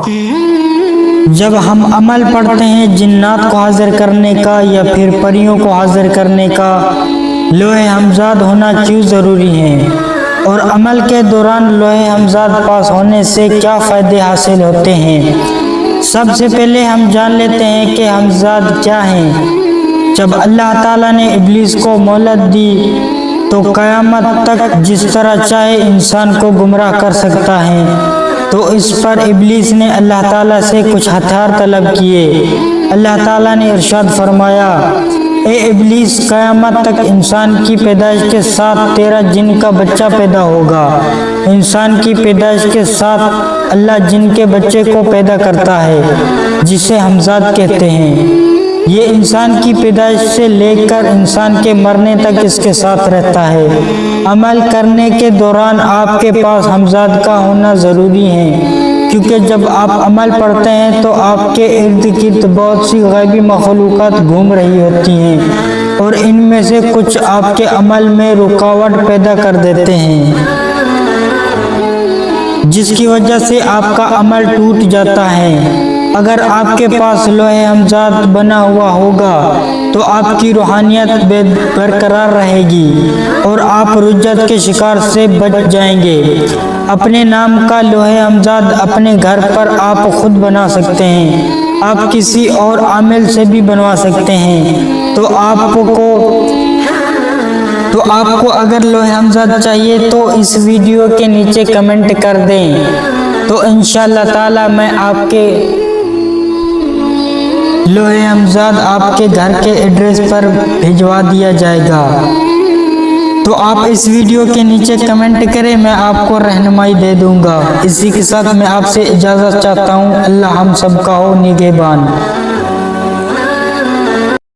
جب ہم عمل پڑھتے ہیں جنات کو حاضر کرنے کا یا پھر پریوں کو حاضر کرنے کا لوح ہمزاد ہونا کیوں ضروری ہے، اور عمل کے دوران لوح ہمزاد پاس ہونے سے کیا فائدے حاصل ہوتے ہیں؟ سب سے پہلے ہم جان لیتے ہیں کہ ہمزاد کیا ہیں۔ جب اللہ تعالیٰ نے ابلیس کو مہلت دی تو قیامت تک جس طرح چاہے انسان کو گمراہ کر سکتا ہے، تو اس پر ابلیس نے اللہ تعالیٰ سے کچھ ہتھیار طلب کیے۔ اللہ تعالیٰ نے ارشاد فرمایا، اے ابلیس، قیامت تک انسان کی پیدائش کے ساتھ تیرا جن کا بچہ پیدا ہوگا۔ انسان کی پیدائش کے ساتھ اللہ جن کے بچے کو پیدا کرتا ہے جسے ہمزاد کہتے ہیں۔ یہ انسان کی پیدائش سے لے کر انسان کے مرنے تک اس کے ساتھ رہتا ہے۔ عمل کرنے کے دوران آپ کے پاس ہمزاد کا ہونا ضروری ہے، کیونکہ جب آپ عمل پڑھتے ہیں تو آپ کے ارد گرد بہت سی غیبی مخلوقات گھوم رہی ہوتی ہیں، اور ان میں سے کچھ آپ کے عمل میں رکاوٹ پیدا کر دیتے ہیں، جس کی وجہ سے آپ کا عمل ٹوٹ جاتا ہے۔ اگر آپ کے پاس لوح ہمزاد بنا ہوا ہوگا تو آپ کی روحانیت برقرار رہے گی اور آپ رجت کے شکار سے بچ جائیں گے۔ اپنے نام کا لوح ہمزاد اپنے گھر پر آپ خود بنا سکتے ہیں، آپ کسی اور عامل سے بھی بنوا سکتے ہیں۔ تو آپ کو اگر لوح ہمزاد چاہیے تو اس ویڈیو کے نیچے کمنٹ کر دیں، تو انشاءاللہ تعالی میں آپ کے لوح ہمزاد آپ کے گھر کے ایڈریس پر بھجوا دیا جائے گا۔ تو آپ اس ویڈیو کے نیچے کمنٹ کریں، میں آپ کو رہنمائی دے دوں گا۔ اسی کے ساتھ میں آپ سے اجازت چاہتا ہوں۔ اللہ ہم سب کا ہو نگہبان۔